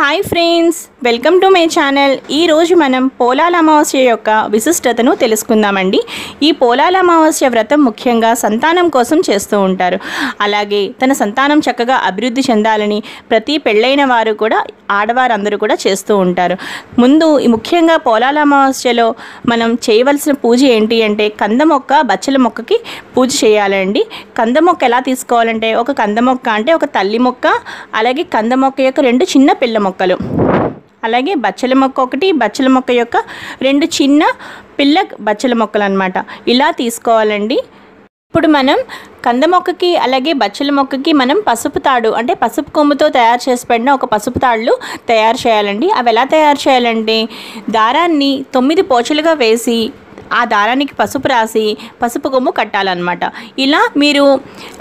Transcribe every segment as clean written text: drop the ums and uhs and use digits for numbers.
Hi friends, welcome to my channel. ఈరోజు మనం పోలాల అమావాస్య యొక్క విశిష్టతను తెలుసుకుందామండి. ఈ పోలాల అమావాస్య వ్రతం ముఖ్యంగా సంతానం కోసం చేస్తూ ఉంటారు. అలాగే తన సంతానం చక్కగా అభివృద్ధి చెందాలని ప్రతి పెళ్ళైన వారు కూడా, ఆడవారందరూ కూడా చేస్తూ ఉంటారు. ముందు ముఖ్యంగా పోలాల అమావాస్యలో మనం చేయవలసిన పూజ ఏంటి అంటే కంద మొక్క, బచ్చల మొక్కకి పూజ చేయాలండి. కంద మొక్క ఎలా తీసుకోవాలంటే ఒక కంద మొక్క అంటే ఒక తల్లి మొక్క, అలాగే కంద మొక్క యొక్క 2 చిన్న పిల్ల మొక్కలు, అలాగే బచ్చల మొక్క ఒకటి, బచ్చల మొక్క యొక్క 2 చిన్న పిల్ల బచ్చల మొక్కలు అన్నమాట. ఇలా తీసుకోవాలండి. ఇప్పుడు మనం కంద మొక్కకి అలాగే బచ్చల మొక్కకి మనం పసుపు తాడు అంటే పసుపు కొమ్ముతో తయారు చేసి పెట్టిన ఒక పసుపు తాళ్ళు తయారు చేయాలండి. అవి ఎలా తయారు చేయాలంటే దారాన్ని 9 పోచలుగా వేసి ఆ దారానికి పసుపు రాసి పసుపు కొమ్ము కట్టాలన్నమాట. ఇలా మీరు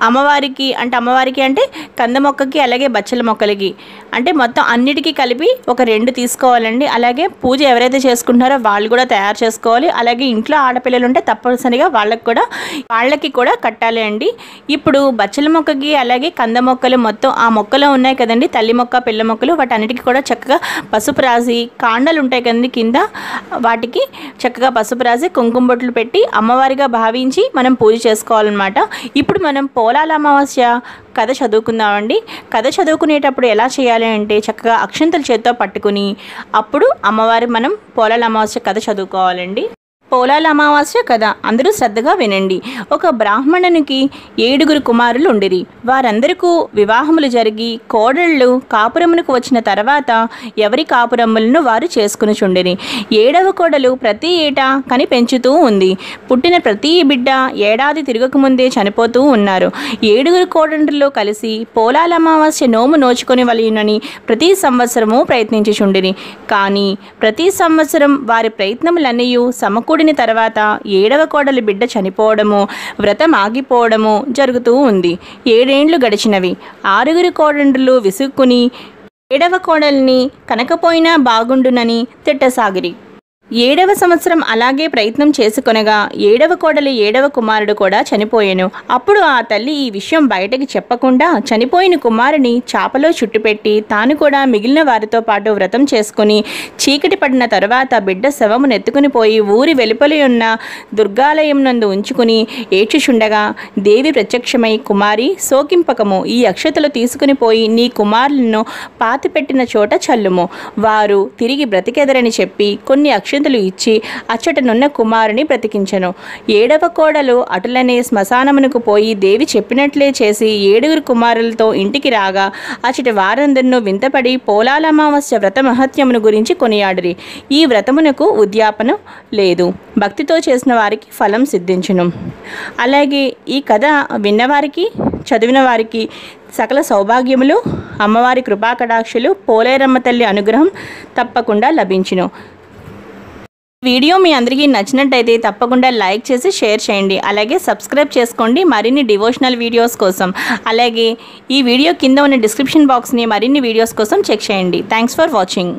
అమ్మవారికి అంటే కంద మొక్కకి అలాగే బచ్చల మొక్కలకి అంటే మొత్తం అన్నిటికీ కలిపి ఒక 2 తీసుకోవాలండి. అలాగే పూజ ఎవరైతే చేసుకుంటున్నారో వాళ్ళు కూడా తయారు చేసుకోవాలి. అలాగే ఇంట్లో ఆడపిల్లలు ఉంటే తప్పనిసరిగా వాళ్ళకి కూడా కట్టాలి అండి. ఇప్పుడు బచ్చల మొక్కకి అలాగే కంద మొక్కలు మొత్తం ఆ మొక్కలో ఉన్నాయి కదండి, తల్లి మొక్క పిల్ల మొక్కలు, వాటన్నిటికీ కూడా చక్కగా పసుపు రాసి, కాండలు ఉంటాయి కదండి కింద, వాటికి చక్కగా పసుపు రాసి కుంకుమ బొట్లు పెట్టి అమ్మవారిగా భావించి మనం పూజ చేసుకోవాలన్నమాట. ఇప్పుడు మనం పోలాల అమావాస్య కథ చదువుకుందామండి. కథ చదువుకునేటప్పుడు ఎలా చేయాలి అంటే చక్కగా అక్షంతలు చేత్తో పట్టుకుని అప్పుడు అమ్మవారి మనం పోలాల అమావాస్య కథ చదువుకోవాలండి. పోలాల అమావాస్య కథ అందరూ శ్రద్ధగా వినండి. ఒక బ్రాహ్మణునికి 7 కుమారులు ఉండిరి. వారందరికీ వివాహములు జరిగి కోడళ్ళు కాపురమునకు వచ్చిన తర్వాత ఎవరి కాపురములను వారు చేసుకునిచుండిరి. 7వ కోడలు ప్రతి ఏటా కని పెంచుతూ ఉంది. పుట్టిన ప్రతి బిడ్డ ఏడాది తిరగకముందే చనిపోతూ ఉన్నారు. 7 కోడండ్రులు కలిసి పోలాల అమావాస్య నోము నోచుకొని వలయునని ప్రతి సంవత్సరము ప్రయత్నించుచుండిరి. కానీ ప్రతి సంవత్సరం వారి ప్రయత్నములన్నీ సమకూడిన తర్వాత 7వ కోడలి బిడ్డ చనిపోవడము, వ్రతం ఆగిపోవడము జరుగుతూ ఉంది. 7 ఏండ్లు గడిచినవి. 6 కోడండ్రులు విసుక్కుని 7వ కోడల్ని కనకపోయినా బాగుండునని తిట్టసాగిరి. 7వ సంవత్సరం అలాగే ప్రయత్నం చేసుకొనగా 7వ కోడలి 7వ కుమారుడు కూడా చనిపోయెను. అప్పుడు ఆ తల్లి ఈ విషయం బయటకి చెప్పకుండా చనిపోయిన కుమారుని చాపలో చుట్టుపెట్టి తాను కూడా మిగిలిన వారితో పాటు వ్రతం చేసుకుని చీకటి పడిన తర్వాత బిడ్డ శవమును ఎత్తుకుని పోయి ఊరి వెలుపలి ఉన్న దుర్గాలయం నందు ఉంచుకుని ఏడ్చుచుండగా దేవి ప్రత్యక్షమై, కుమారి శోకింపకము, ఈ అక్షతలు తీసుకుని పోయి నీ కుమారులను పాతిపెట్టిన చోట చల్లుము, వారు తిరిగి బ్రతికెదరని చెప్పి కొన్ని అక్షతలు ఇచ్చి అచ్చటనున్న కుమారుని బ్రతికించెను. 7వ కోడలు అటులనే శ్మశానమునకు పోయి దేవి చెప్పినట్లే చేసి 7 కుమారులతో ఇంటికి రాగా అచ్చటి వారందరినూ వింతపడి పోలాల అమావాస్య వ్రత మహత్యమును గురించి కొనియాడిరి. ఈ వ్రతమునకు ఉద్యాపన లేదు, భక్తితో చేసిన వారికి ఫలం సిద్ధించును. అలాగే ఈ కథ విన్నవారికి, చదివిన వారికి సకల సౌభాగ్యములు, అమ్మవారి కృపాకటాక్షులు, పోలేరమ్మ తల్లి అనుగ్రహం తప్పకుండా లభించును. వీడియో మీ అందరికీ నచ్చినట్టయితే తప్పకుండా లైక్ చేసి షేర్ చేయండి. అలాగే సబ్స్క్రైబ్ చేసుకోండి మరిన్ని డివోషనల్ వీడియోస్ కోసం. అలాగే ఈ వీడియో కింద ఉన్న డిస్క్రిప్షన్ బాక్స్ని మరిన్ని వీడియోస్ కోసం చెక్ చేయండి. Thanks for watching.